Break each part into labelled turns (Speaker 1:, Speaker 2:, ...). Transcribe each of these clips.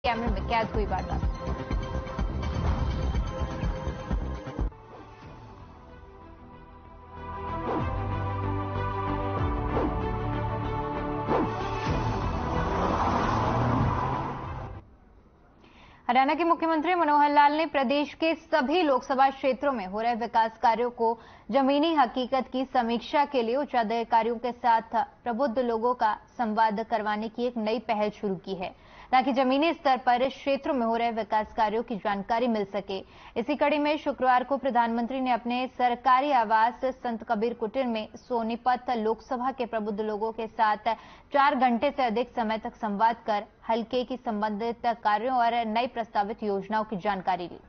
Speaker 1: कैमरे में कैद हुई वारदात। हरियाणा के मुख्यमंत्री मनोहर लाल ने प्रदेश के सभी लोकसभा क्षेत्रों में हो रहे विकास कार्यों को जमीनी हकीकत की समीक्षा के लिए उच्च अधिकारियों के साथ प्रबुद्ध लोगों का संवाद करवाने की एक नई पहल शुरू की है, ताकि जमीनी स्तर पर क्षेत्रों में हो रहे विकास कार्यों की जानकारी मिल सके। इसी कड़ी में शुक्रवार को प्रधानमंत्री ने अपने सरकारी आवास संत कबीर कुटीर में सोनीपत लोकसभा के प्रबुद्ध लोगों के साथ 4 घंटे से अधिक समय तक संवाद कर हल्के की संबंधित कार्यों और नई प्रस्तावित योजनाओं की जानकारी ली।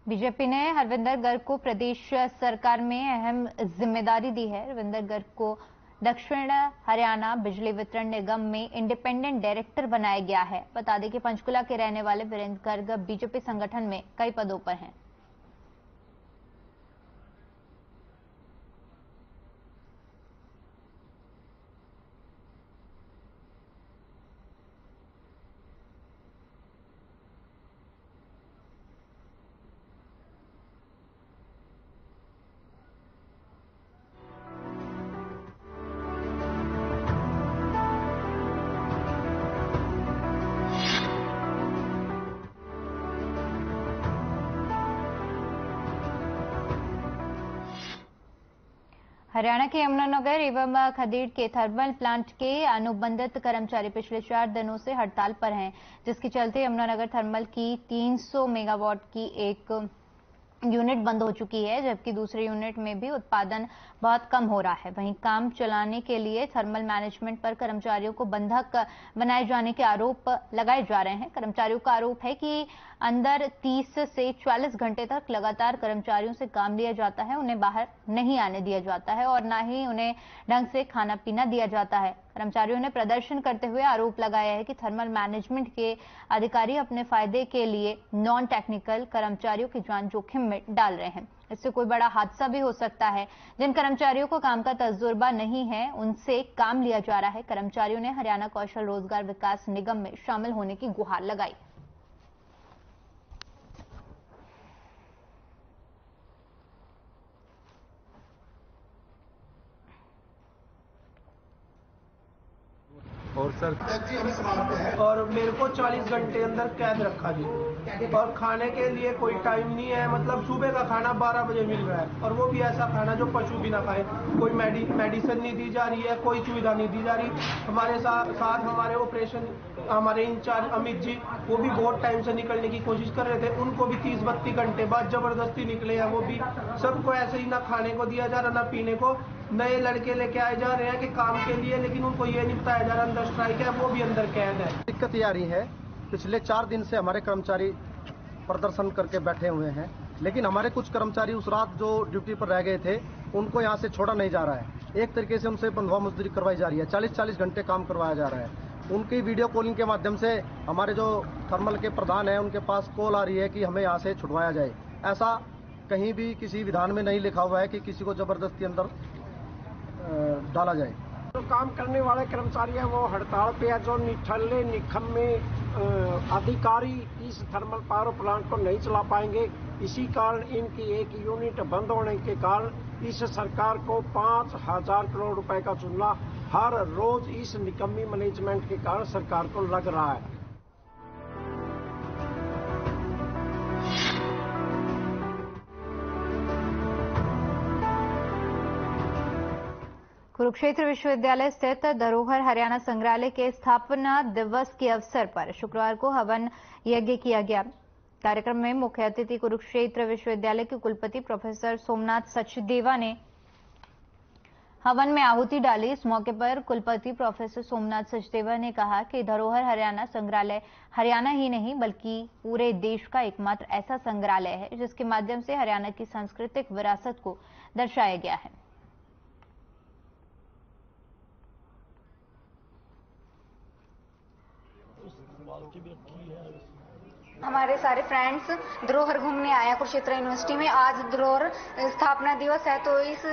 Speaker 1: बीजेपी ने हरविंदर गर्ग को प्रदेश सरकार में अहम जिम्मेदारी दी है। हरविंदर गर्ग को दक्षिण हरियाणा बिजली वितरण निगम में इंडिपेंडेंट डायरेक्टर बनाया गया है। बता दें कि पंचकुला के रहने वाले वीरेंद्र गर्ग बीजेपी संगठन में कई पदों पर हैं। हरियाणा के यमुनानगर एवं खदेड़ के थर्मल प्लांट के अनुबंधित कर्मचारी पिछले 4 दिनों से हड़ताल पर हैं, जिसके चलते यमुनानगर थर्मल की 300 मेगावाट की एक यूनिट बंद हो चुकी है, जबकि दूसरे यूनिट में भी उत्पादन बहुत कम हो रहा है। वहीं काम चलाने के लिए थर्मल मैनेजमेंट पर कर्मचारियों को बंधक बनाए जाने के आरोप लगाए जा रहे हैं। कर्मचारियों का आरोप है कि अंदर 30 से 40 घंटे तक लगातार कर्मचारियों से काम लिया जाता है, उन्हें बाहर नहीं आने दिया जाता है और न ही उन्हें ढंग से खाना पीना दिया जाता है। कर्मचारियों ने प्रदर्शन करते हुए आरोप लगाया है कि थर्मल मैनेजमेंट के अधिकारी अपने फायदे के लिए नॉन टेक्निकल कर्मचारियों की जान जोखिम में डाल रहे हैं। इससे कोई बड़ा हादसा भी हो सकता है। जिन कर्मचारियों को काम का तजुर्बा नहीं है, उनसे काम लिया जा रहा है। कर्मचारियों ने हरियाणा कौशल रोजगार विकास निगम में शामिल होने की गुहार लगाई।
Speaker 2: और सर और मेरे को 40 घंटे अंदर कैद रखा जी, और खाने के लिए कोई टाइम नहीं है। मतलब सुबह का खाना 12 बजे मिल रहा है, और वो भी ऐसा खाना जो पशु भी ना खाए। कोई मेडिसिन नहीं दी जा रही है, कोई सुविधा नहीं दी जा रही। हमारे साथ हमारे ऑपरेशन हमारे इंचार्ज अमित जी, वो भी बहुत टाइम से निकलने की कोशिश कर रहे थे। उनको भी 30-32 घंटे बाद जबरदस्ती निकले हैं। वो भी सबको ऐसे ही ना खाने को दिया जा रहा ना पीने को। नए लड़के लेके आए जा रहे हैं कि काम के लिए, लेकिन उनको ये नहीं बताया जा रहा अंदर स्ट्राइक है, वो भी अंदर कैद है।
Speaker 3: दिक्कत ये आ रही है, पिछले 4 दिन से हमारे कर्मचारी प्रदर्शन करके बैठे हुए हैं, लेकिन हमारे कुछ कर्मचारी उस रात जो ड्यूटी पर रह गए थे, उनको यहाँ से छोड़ा नहीं जा रहा है। एक तरीके से उनसे बंधुआ मजदूरी करवाई जा रही है, 40-40 घंटे काम करवाया जा रहा है। उनकी वीडियो कॉलिंग के माध्यम से हमारे जो थर्मल के प्रधान हैं, उनके पास कॉल आ रही है कि हमें यहाँ से छुड़वाया जाए। ऐसा कहीं भी किसी विधान में नहीं लिखा हुआ है कि किसी को जबरदस्ती अंदर डाला जाए।
Speaker 4: जो काम करने वाले कर्मचारी हैं वो हड़ताल पे है। जो निठल्ले निखम्मे अधिकारी इस थर्मल पावर प्लांट को नहीं चला पाएंगे। इसी कारण इनकी एक यूनिट बंद होने के कारण इस सरकार को 5,000 करोड़ रुपए का चूना हर रोज इस निकम्मी मैनेजमेंट के कारण सरकार को लग रहा है।
Speaker 1: कुरुक्षेत्र विश्वविद्यालय स्थित धरोहर हरियाणा संग्रहालय के स्थापना दिवस के अवसर पर शुक्रवार को हवन यज्ञ किया गया। कार्यक्रम में मुख्य अतिथि कुरुक्षेत्र विश्वविद्यालय के कुलपति प्रोफेसर सोमनाथ सचदेवा ने हवन में आहुति डाली। इस मौके पर कुलपति प्रोफेसर सोमनाथ सचदेवा ने कहा कि धरोहर हरियाणा संग्रहालय हरियाणा ही नहीं बल्कि पूरे देश का एकमात्र ऐसा संग्रहालय है जिसके माध्यम से हरियाणा की सांस्कृतिक विरासत को दर्शाया गया है।
Speaker 5: हमारे सारे फ्रेंड्स धरोहर घूमने आए हैं कुरुक्षेत्र यूनिवर्सिटी में। आज धरोहर स्थापना दिवस है, तो इस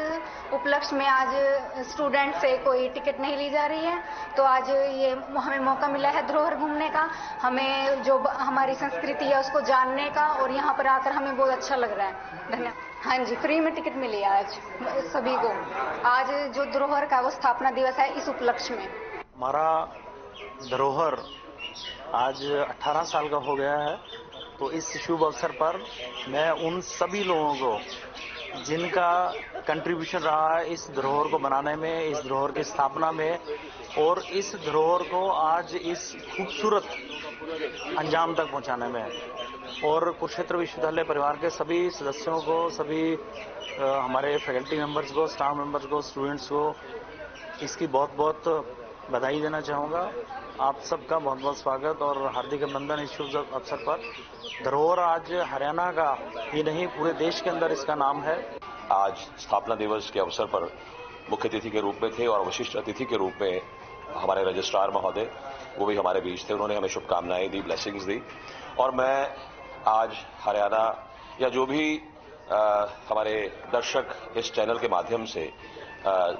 Speaker 5: उपलक्ष्य में आज स्टूडेंट से कोई टिकट नहीं ली जा रही है। तो आज ये हमें मौका मिला है धरोहर घूमने का, हमें जो हमारी संस्कृति है उसको जानने का, और यहाँ पर आकर हमें बहुत अच्छा लग रहा है। धन्यवाद। हाँ जी, फ्री में टिकट मिली आज सभी को। आज जो धरोहर का वो स्थापना दिवस है, इस उपलक्ष्य में
Speaker 6: हमारा धरोहर आज 18 साल का हो गया है। तो इस शुभ अवसर पर मैं उन सभी लोगों को जिनका कंट्रीब्यूशन रहा है इस धरोहर को बनाने में, इस धरोहर की स्थापना में, और इस धरोहर को आज इस खूबसूरत अंजाम तक पहुंचाने में, और कुरुक्षेत्र विश्वविद्यालय परिवार के सभी सदस्यों को, सभी हमारे फैकल्टी मेंबर्स को, स्टाफ मेंबर्स को, स्टूडेंट्स को इसकी बहुत बहुत बधाई देना चाहूँगा। आप सबका बहुत बहुत स्वागत और हार्दिक अभिनंदन इस शुभ अवसर पर। धरोहर आज हरियाणा का ही नहीं पूरे देश के अंदर इसका नाम है।
Speaker 7: आज स्थापना दिवस के अवसर पर मुख्य अतिथि के रूप में थे और विशिष्ट अतिथि के रूप में हमारे रजिस्ट्रार महोदय, वो भी हमारे बीच थे। उन्होंने हमें शुभकामनाएं दी, ब्लेसिंग्स दी। और मैं आज हरियाणा या जो भी हमारे दर्शक इस चैनल के माध्यम से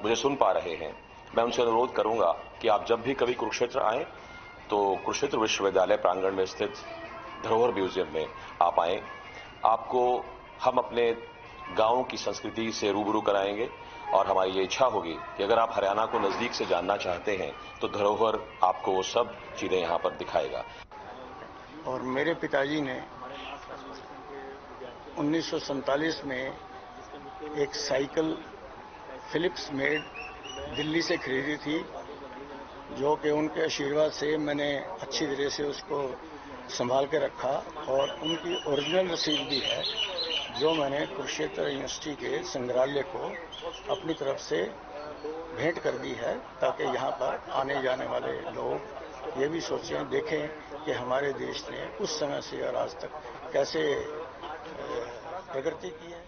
Speaker 7: मुझे सुन पा रहे हैं, मैं उनसे अनुरोध करूंगा कि आप जब भी कभी कुरुक्षेत्र आएं तो कुरुक्षेत्र विश्वविद्यालय प्रांगण में स्थित धरोहर म्यूजियम में आप आएं। आपको हम अपने गांव की संस्कृति से रूबरू कराएंगे, और हमारी ये इच्छा होगी कि अगर आप हरियाणा को नजदीक से जानना चाहते हैं तो धरोहर आपको वो सब चीजें यहां पर दिखाएगा।
Speaker 8: और मेरे पिताजी ने 1947 में एक साइकिल फिलिप्स मेड दिल्ली से खरीदी थी, जो कि उनके आशीर्वाद से मैंने अच्छी तरह से उसको संभाल के रखा, और उनकी ओरिजिनल रसीद भी है जो मैंने कुरुक्षेत्र यूनिवर्सिटी के संग्रहालय को अपनी तरफ से भेंट कर दी है, ताकि यहाँ पर आने जाने वाले लोग ये भी सोचें, देखें कि हमारे देश ने उस समय से और आज तक कैसे प्रगति की है।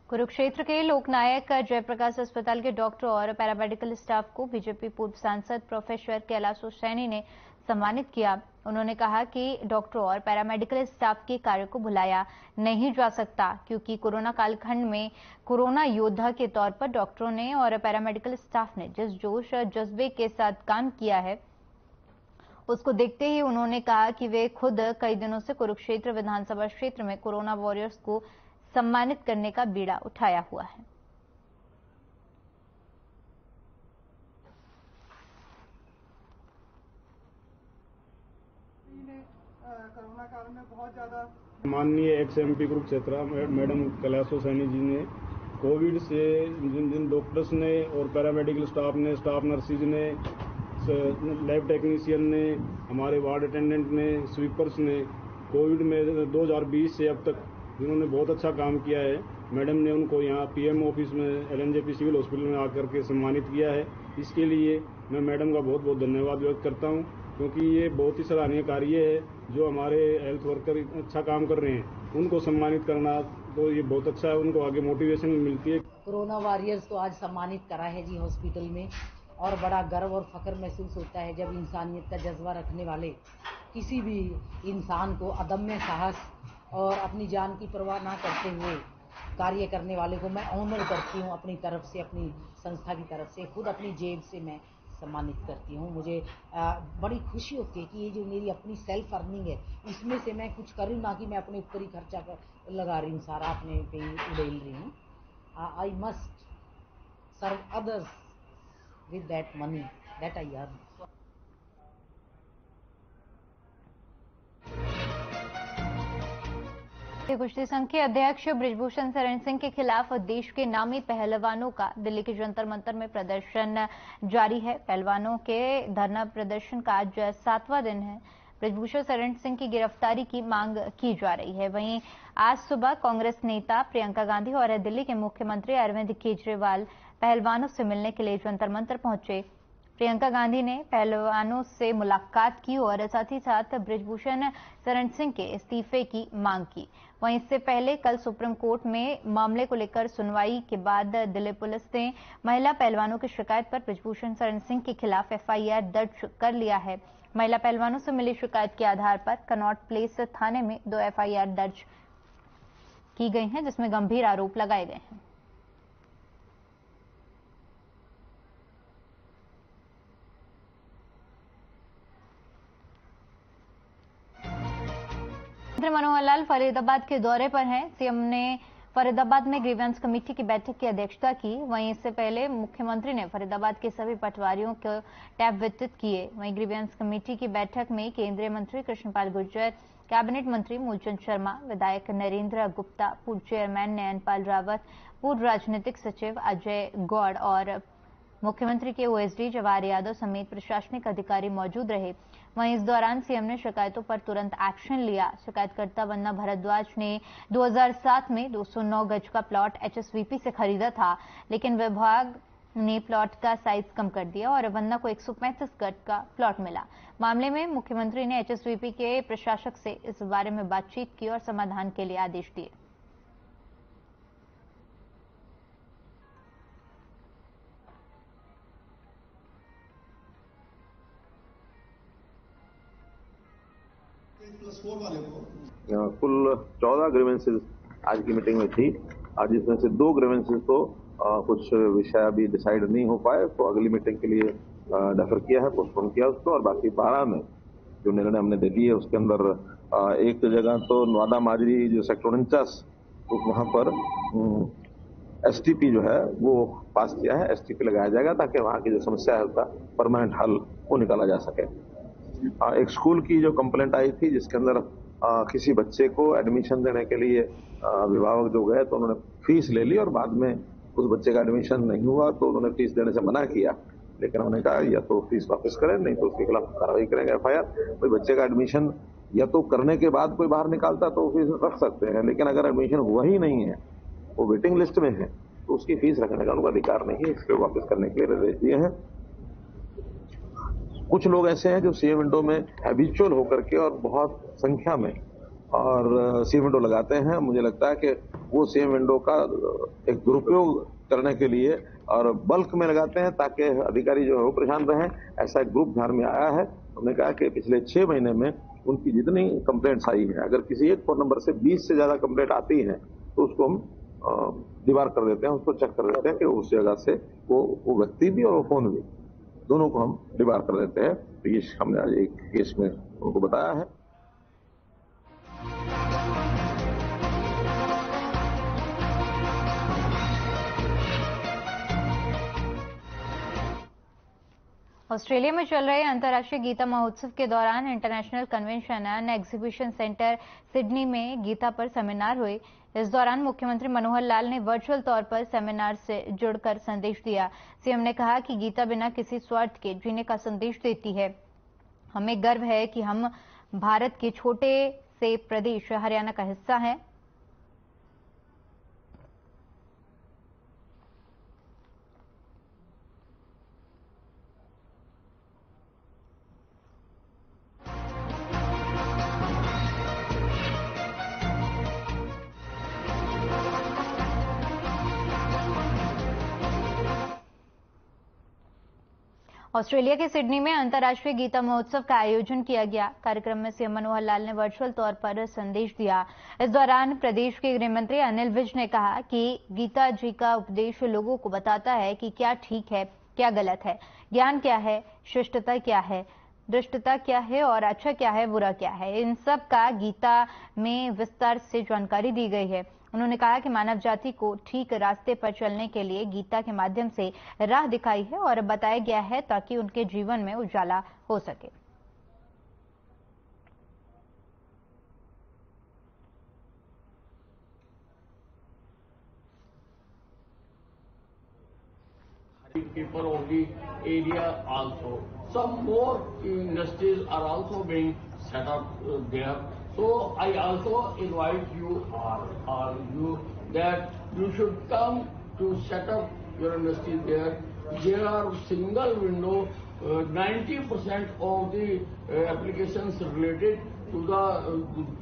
Speaker 1: कुरुक्षेत्र के लोकनायक जयप्रकाश अस्पताल के डॉक्टर और पैरामेडिकल स्टाफ को बीजेपी पूर्व सांसद प्रोफेसर कैलाश सैनी ने सम्मानित किया। उन्होंने कहा कि डॉक्टर और पैरामेडिकल स्टाफ के कार्य को भुलाया नहीं जा सकता, क्योंकि कोरोना कालखंड में कोरोना योद्धा के तौर पर डॉक्टरों ने और पैरामेडिकल स्टाफ ने जिस जोश और जज्बे के साथ काम किया है, उसको देखते ही उन्होंने कहा कि वे खुद कई दिनों से कुरुक्षेत्र विधानसभा क्षेत्र में कोरोना वॉरियर्स को सम्मानित करने का बीड़ा उठाया हुआ है।
Speaker 9: कोरोना काल में बहुत ज्यादा माननीय एक्स-एमपी कुरुक्षेत्र मैडम कैलाश सैनी जी ने कोविड से जिन डॉक्टर्स ने और पैरामेडिकल स्टाफ ने, स्टाफ नर्सिस ने, लैब टेक्नीशियन ने, हमारे वार्ड अटेंडेंट ने, स्वीपर्स ने, कोविड में 2020 से अब तक जिन्होंने बहुत अच्छा काम किया है, मैडम ने उनको यहाँ पीएम ऑफिस में एलएनजेपी सिविल हॉस्पिटल में आकर के सम्मानित किया है। इसके लिए मैं मैडम का बहुत बहुत धन्यवाद व्यक्त करता हूँ, क्योंकि ये बहुत ही सराहनीय कार्य है। जो हमारे हेल्थ वर्कर अच्छा काम कर रहे हैं उनको सम्मानित करना तो ये बहुत अच्छा है, उनको आगे मोटिवेशन मिलती है।
Speaker 10: कोरोना वॉरियर्स को आज सम्मानित करा है जी हॉस्पिटल में, और बड़ा गर्व और फख्र महसूस होता है जब इंसानियत का जज्बा रखने वाले किसी भी इंसान को अदम्य साहस और अपनी जान की परवाह ना करते हुए कार्य करने वाले को मैं ऑनर करती हूँ अपनी तरफ से, अपनी संस्था की तरफ से, खुद अपनी जेब से मैं सम्मानित करती हूँ। मुझे बड़ी खुशी होती है कि ये जो मेरी अपनी सेल्फ अर्निंग है इसमें से मैं कुछ करूँ, ना कि मैं अपने ऊपर ही खर्चा लगा रही हूँ, सारा अपने पे ही उड़ेल रही हूँ। I must serve others with that money that I earn.
Speaker 1: कुश्ती संघ के अध्यक्ष बृजभूषण शरण सिंह के खिलाफ देश के नामी पहलवानों का दिल्ली के जंतर मंतर में प्रदर्शन जारी है। पहलवानों के धरना प्रदर्शन का आज 7वां दिन है। बृजभूषण शरण सिंह की गिरफ्तारी की मांग की जा रही है। वहीं आज सुबह कांग्रेस नेता प्रियंका गांधी और दिल्ली के मुख्यमंत्री अरविंद केजरीवाल पहलवानों से मिलने के लिए जंतर मंतर पहुंचे। प्रियंका गांधी ने पहलवानों से मुलाकात की और साथ ही साथ बृजभूषण शरण सिंह के इस्तीफे की मांग की। वहीं इससे पहले कल सुप्रीम कोर्ट में मामले को लेकर सुनवाई के बाद दिल्ली पुलिस ने महिला पहलवानों की शिकायत पर बृजभूषण शरण सिंह के खिलाफ एफआईआर दर्ज कर लिया है। महिला पहलवानों से मिली शिकायत के आधार पर कनॉट प्लेस थाने में 2 एफआईआर दर्ज की गई हैं, जिसमें गंभीर आरोप लगाए गए हैं। मंत्री मनोहर लाल फरीदाबाद के दौरे पर हैं। सीएम ने फरीदाबाद में ग्रीवेंस कमेटी की बैठक की अध्यक्षता की। वहीं इससे पहले मुख्यमंत्री ने फरीदाबाद के सभी पटवारियों को टैब वितरित किए। वहीं ग्रीवेंस कमेटी की बैठक में केंद्रीय मंत्री कृष्णपाल गुर्जर, कैबिनेट मंत्री मूलचंद शर्मा, विधायक नरेंद्र गुप्ता, पूर्व चेयरमैन नयनपाल रावत, पूर्व राजनीतिक सचिव अजय गौड़ और मुख्यमंत्री के ओएसडी जवाहर यादव समेत प्रशासनिक अधिकारी मौजूद रहे। वहीं इस दौरान सीएम ने शिकायतों पर तुरंत एक्शन लिया। शिकायतकर्ता वंदना भारद्वाज ने 2007 में 209 गज का प्लॉट एचएसवीपी से खरीदा था, लेकिन विभाग ने प्लॉट का साइज कम कर दिया और वंदना को 135 गज का प्लॉट मिला। मामले में मुख्यमंत्री ने एचएसवीपी के प्रशासक से इस बारे में बातचीत की और समाधान के लिए आदेश दिए।
Speaker 11: कुल 14 ग्रीवेंसेस आज की मीटिंग में थी। आज इसमें से 2 ग्रीवेंसेस तो कुछ विषय अभी डिसाइड नहीं हो पाए, तो अगली मीटिंग के लिए डेफर किया है, पोस्टपोन किया उसको। और बाकी 12 में जो निर्णय हमने दे दिए उसके अंदर एक जगह तो नवादा माजरी जो सेक्टर 49 तो वहां पर एसटीपी जो है वो पास किया है। एसटीपी लगाया जाएगा ताकि वहां की जो समस्या है उसका परमानेंट हल वो निकाला जा सके। एक स्कूल की जो कंप्लेंट आई थी जिसके अंदर किसी बच्चे को एडमिशन देने के लिए अभिभावक जो गए तो उन्होंने फीस ले ली और बाद में उस बच्चे का एडमिशन नहीं हुआ तो उन्होंने फीस देने से मना किया। लेकिन उन्होंने कहा या तो फीस वापस करें, नहीं तो उसके खिलाफ कार्रवाई करेंगे एफआईआर। कोई बच्चे का एडमिशन या तो करने के बाद कोई बाहर निकालता तो फीस रख सकते हैं, लेकिन अगर एडमिशन हुआ ही नहीं है, वो वेटिंग लिस्ट में है, तो उसकी फीस रखने का उनका अधिकार नहीं है। इसको वापस करने के लिए निर्देश दिए हैं। कुछ लोग ऐसे हैं जो सीएम विंडो में हैबिचुअल होकर के और बहुत संख्या में और सीएम विंडो लगाते हैं। मुझे लगता है कि वो सीएम विंडो का एक दुरुपयोग करने के लिए और बल्क में लगाते हैं ताकि अधिकारी जो है वो परेशान रहें। ऐसा एक ग्रुप ध्यान में आया है। उन्होंने कहा कि पिछले 6 महीने में उनकी जितनी कंप्लेंट्स आई है, अगर किसी एक फोन नंबर से 20 से ज्यादा कंप्लेंट आती है तो उसको हम दीवार कर देते हैं, उसको चेक कर देते हैं कि उस जगह से वो व्यक्ति भी और वो फोन भी दोनों को हम डिबार कर देते हैं। तो ये हमने आज एक केस में उनको बताया है।
Speaker 1: ऑस्ट्रेलिया में चल रहे अंतर्राष्ट्रीय गीता महोत्सव के दौरान international convention and exhibition centre Sydney में गीता पर सेमिनार हुए। इस दौरान मुख्यमंत्री मनोहर लाल ने वर्चुअल तौर पर सेमिनार से जुड़कर संदेश दिया। सीएम ने कहा कि गीता बिना किसी स्वार्थ के जीने का संदेश देती है। हमें गर्व है कि हम भारत के छोटे से प्रदेश हरियाणा का हिस्सा हैं। ऑस्ट्रेलिया के सिडनी में अंतर्राष्ट्रीय गीता महोत्सव का आयोजन किया गया। कार्यक्रम में सीएम मनोहर लाल ने वर्चुअल तौर पर संदेश दिया। इस दौरान प्रदेश के गृह मंत्री अनिल विज ने कहा कि गीता जी का उपदेश लोगों को बताता है कि क्या ठीक है, क्या गलत है, ज्ञान क्या है, शिष्टता क्या है, दुष्टता क्या है और अच्छा क्या है, बुरा क्या है। इन सब का गीता में विस्तार से जानकारी दी गई है। उन्होंने कहा कि मानव जाति को ठीक रास्ते पर चलने के लिए गीता के माध्यम से राह दिखाई है और बताया गया है ताकि उनके जीवन में उजाला हो सके।
Speaker 12: People of the area also. Some more industries are also being set up there. So I also invite you all you that you should come to set up your industry there. There are single window. 90% of the applications related to the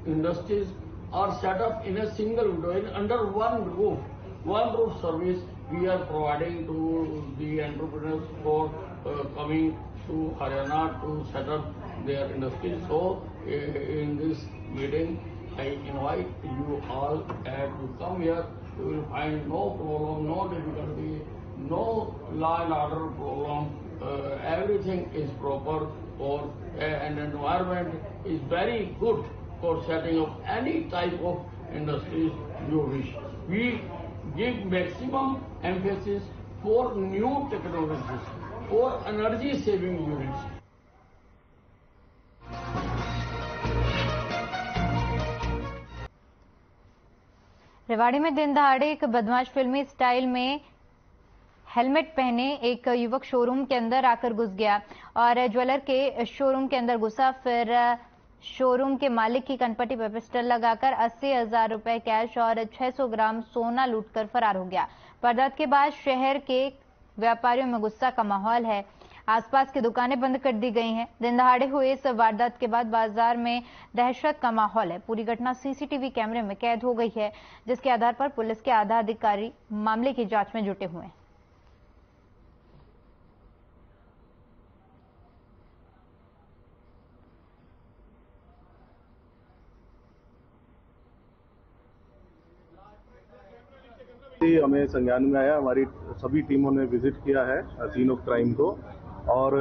Speaker 12: industries are set up in a single window, under one roof. One roof service we are providing to the entrepreneurs for coming to Haryana to set up their industries. So in this meeting, I invite you all to come here. You will find no problem, no difficulty, no law and order problem. Everything is proper for an environment is very good for setting up any type of industries you wish. We give maximum emphasis for new technologies, for energy saving units.
Speaker 1: Rewari में दिन दहाड़े एक बदमाश फिल्मी style में helmet पहने एक युवक शोरूम के अंदर आकर घुस गया और ज्वेलर के शोरूम के अंदर घुसा। फिर शोरूम के मालिक की कनपट्टी पर पिस्टल लगाकर 80,000 रुपए कैश और 600 ग्राम सोना लूटकर फरार हो गया। वारदात के बाद शहर के व्यापारियों में गुस्सा का माहौल है। आसपास की दुकानें बंद कर दी गई हैं। दिन दहाड़े हुए इस वारदात के बाद बाजार में दहशत का माहौल है। पूरी घटना सीसीटीवी कैमरे में कैद हो गई है, जिसके आधार पर पुलिस के आधा अधिकारी मामले की जांच में जुटे हुए हैं।
Speaker 9: हमें संज्ञान में आया, हमारी सभी टीमों ने विजिट किया है सीन ऑफ क्राइम को और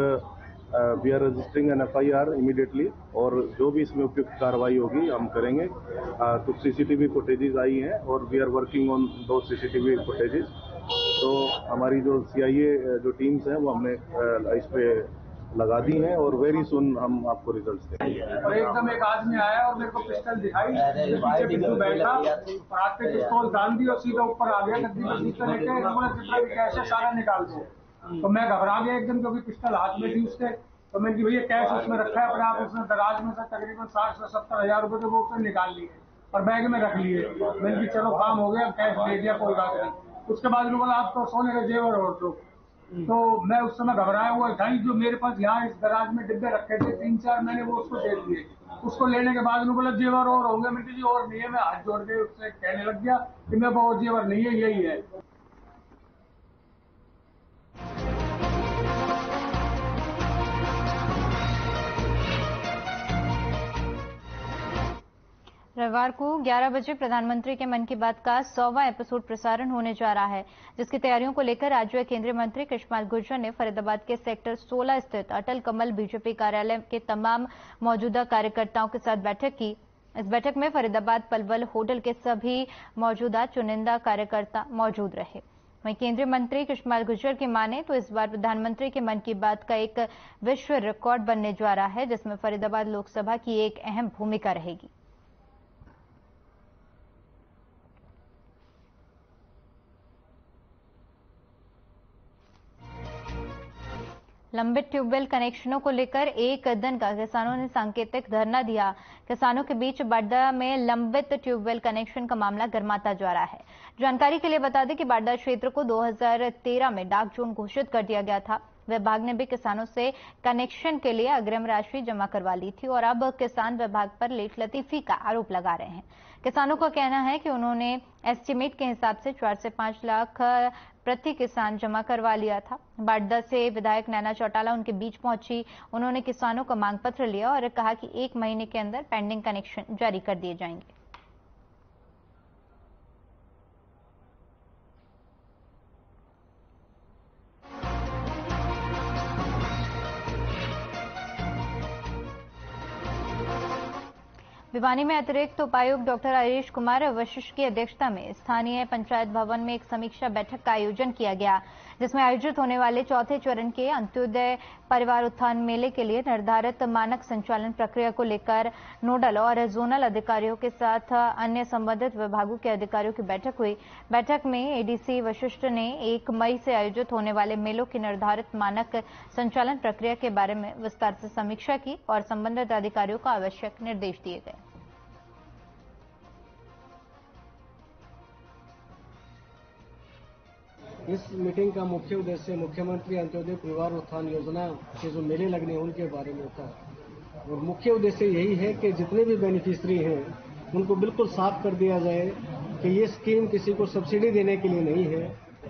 Speaker 9: we are registering an FIR immediately और जो भी इसमें उपयुक्त कार्रवाई होगी हम करेंगे। कुछ सीसीटीवी फुटेजेस आई हैं और वी आर वर्किंग ऑन दो सीसीटीवी फुटेजेस। तो हमारी जो CIA जो टीम्स हैं वो हमने इस पे लगा दी हैं और वेरी सुन हम आपको रिजल्ट्स देंगे।
Speaker 2: और एकदम एक आदमी आया और मेरे को पिस्टल दिखाई, पीछे बिल्कुल बैठा और हाथ पे पिस्तौल डाल दी और सीधा ऊपर आ गया। गद्दी पर सीधा लेके उन्होंने जितना भी कैश है सारा निकाल दिया। तो मैं घबरा गया एकदम, क्योंकि पिस्टल हाथ में थी उसके। तो मैंने कि भैया कैश उसमें रखा है अपने आप। उसने दराज में से तकरीबन 60 से 70 हजार रुपए तो वो उसने निकाल लिए और बैग में रख लिए। मैंने कि चलो काम हो गया, कैश ले लिया, कोई बात नहीं। उसके बाद बोला आप तो सोने का जेवर और तो मैं उस समय घबराया हुआ था। जो मेरे पास यहाँ इस दराज में डिब्बे रखे थे 3-4, मैंने वो उसको दे दिए। उसको लेने के बाद उन्होंने बोला जेवर और होंगे। मैंने जी और नहीं है। मैं हाथ जोड़ के उससे कहने लग गया कि मैं बहुत जेवर नहीं है, यही है।
Speaker 1: रविवार को 11 बजे प्रधानमंत्री के मन की बात का 100वां एपिसोड प्रसारण होने जा रहा है, जिसकी तैयारियों को लेकर राज्य केंद्रीय मंत्री कृष्णपाल गुर्जर ने फरीदाबाद के सेक्टर 16 स्थित अटल कमल बीजेपी कार्यालय के तमाम मौजूदा कार्यकर्ताओं के साथ बैठक की। इस बैठक में फरीदाबाद पलवल होटल के सभी मौजूदा चुनिंदा कार्यकर्ता मौजूद रहे। वहीं केंद्रीय मंत्री कृष्णपाल गुर्जर की माने तो इस बार प्रधानमंत्री के मन की बात का एक विश्व रिकॉर्ड बनने जा रहा है, जिसमें फरीदाबाद लोकसभा की एक अहम भूमिका रहेगी। लंबित ट्यूबवेल कनेक्शनों को लेकर एक दिन का किसानों ने सांकेतिक धरना दिया। किसानों के बीच बाड्डा में लंबित ट्यूबवेल कनेक्शन का मामला गर्माता जा रहा है। जानकारी के लिए बता दें कि बाड्डा क्षेत्र को 2013 में डार्क जोन घोषित कर दिया गया था। विभाग ने भी किसानों से कनेक्शन के लिए अग्रिम राशि जमा करवा ली थी और अब किसान विभाग पर लेट लतीफी का आरोप लगा रहे हैं। किसानों का कहना है कि उन्होंने एस्टीमेट के हिसाब से 4 से 5 लाख प्रति किसान जमा करवा लिया था। बाड्डा से विधायक नैना चौटाला उनके बीच पहुंची। उन्होंने किसानों का मांग पत्र लिया और कहा कि 1 महीने के अंदर पेंडिंग कनेक्शन जारी कर दिए जाएंगे। भिवानी में अतिरिक्त उपायुक्त डॉक्टर हरीश कुमार वशिष्ठ की अध्यक्षता में स्थानीय पंचायत भवन में एक समीक्षा बैठक का आयोजन किया गया, जिसमें आयोजित होने वाले चौथे चरण के अंत्योदय परिवार उत्थान मेले के लिए निर्धारित मानक संचालन प्रक्रिया को लेकर नोडल और जोनल अधिकारियों के साथ अन्य संबंधित विभागों के अधिकारियों की बैठक हुई। बैठक में एडीसी वशिष्ठ ने 1 मई से आयोजित होने वाले मेलों की निर्धारित मानक संचालन प्रक्रिया के बारे में विस्तार से समीक्षा की और संबंधित अधिकारियों को आवश्यक निर्देश दिए गए।
Speaker 13: इस मीटिंग का मुख्य उद्देश्य मुख्यमंत्री अंत्योदय परिवार उत्थान योजना के जो मेले लगने हैं उनके बारे में होता है और मुख्य उद्देश्य यही है कि जितने भी बेनिफिशियरी हैं उनको बिल्कुल साफ कर दिया जाए कि ये स्कीम किसी को सब्सिडी देने के लिए नहीं है,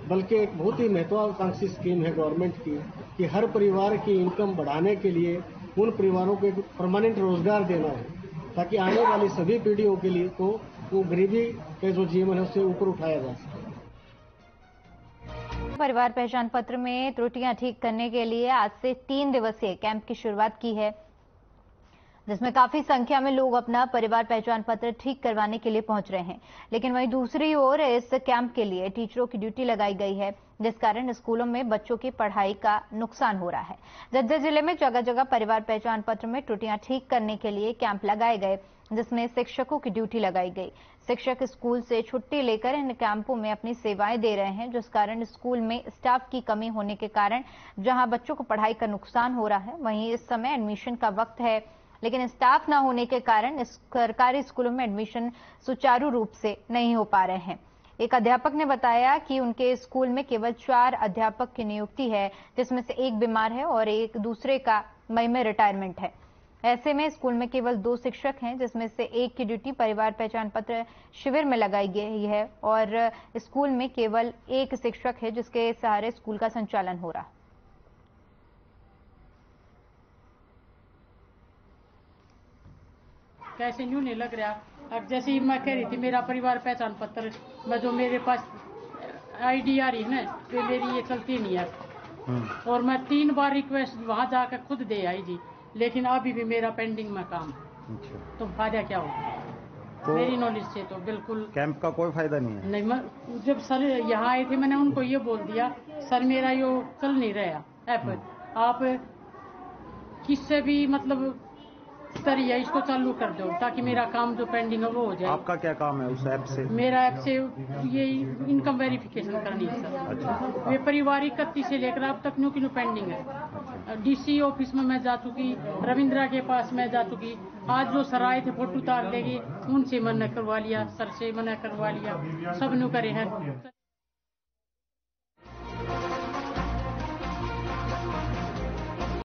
Speaker 13: बल्कि एक बहुत ही महत्वाकांक्षी स्कीम है गवर्नमेंट की कि हर परिवार की इनकम बढ़ाने के लिए उन परिवारों को एक परमानेंट रोजगार देना है, ताकि आने वाली सभी पीढ़ियों के लिए को वो गरीबी के जो जीवन है उससे ऊपर उठाया जा सके।
Speaker 1: परिवार पहचान पत्र में त्रुटियां ठीक करने के लिए आज से 3 दिवसीय कैंप की शुरुआत की है, जिसमें काफी संख्या में लोग अपना परिवार पहचान पत्र ठीक करवाने के लिए पहुंच रहे हैं। लेकिन वहीं दूसरी ओर इस कैंप के लिए टीचरों की ड्यूटी लगाई गई है, जिस कारण स्कूलों में बच्चों की पढ़ाई का नुकसान हो रहा है। झज्जर जिले में जगह जगह परिवार पहचान पत्र में त्रुटियां ठीक करने के लिए कैंप लगाए गए, जिसमें शिक्षकों की ड्यूटी लगाई गई। शिक्षक स्कूल से छुट्टी लेकर इन कैंपों में अपनी सेवाएं दे रहे हैं, जिस कारण स्कूल में स्टाफ की कमी होने के कारण जहां बच्चों को पढ़ाई का नुकसान हो रहा है, वहीं इस समय एडमिशन का वक्त है, लेकिन स्टाफ न होने के कारण सरकारी स्कूलों में एडमिशन सुचारू रूप से नहीं हो पा रहे हैं। एक अध्यापक ने बताया कि उनके स्कूल में केवल 4 अध्यापक की नियुक्ति है, जिसमें से 1 बीमार है और एक दूसरे का मई में रिटायरमेंट है। ऐसे में स्कूल में केवल 2 शिक्षक हैं, जिसमें से 1 की ड्यूटी परिवार पहचान पत्र शिविर में लगाई गई है और स्कूल में केवल 1 शिक्षक है, जिसके सहारे स्कूल का संचालन हो रहा है।
Speaker 14: कैसे यूं नहीं लग रहा। अब जैसे ही मैं कह रही थी मेरा परिवार पहचान पत्र में जो मेरे पास आईडी आ रही है ना, तो मेरी ये चलती नहीं है और मैं 3 बार रिक्वेस्ट वहां जाकर खुद दे आई जी, लेकिन अभी भी मेरा पेंडिंग में काम है। तो फायदा क्या होगा? तो मेरी नॉलेज से तो बिल्कुल
Speaker 15: कैंप का कोई फायदा नहीं है।
Speaker 14: नहीं, मैं जब सर यहाँ आए थे मैंने उनको ये बोल दिया, सर मेरा यो चल नहीं रहा ऐप, आप किससे भी मतलब सरिया इसको चालू कर दो ताकि मेरा काम जो पेंडिंग है वो हो जाए।
Speaker 15: आपका क्या काम है उस ऐप से?
Speaker 14: मेरा ऐप से ये इनकम वेरिफिकेशन करनी है सर। अच्छा। वे पारिवारिक 31 से लेकर अब तक न्यू पेंडिंग है। अच्छा। डीसी ऑफिस में मैं जा चुकी, रविंद्रा के पास मैं जा चुकी, आज जो सर आए थे फोटो उतार लेगी उनसे मना करवा लिया, सर से मना करवा लिया, सब न्यू करे हैं।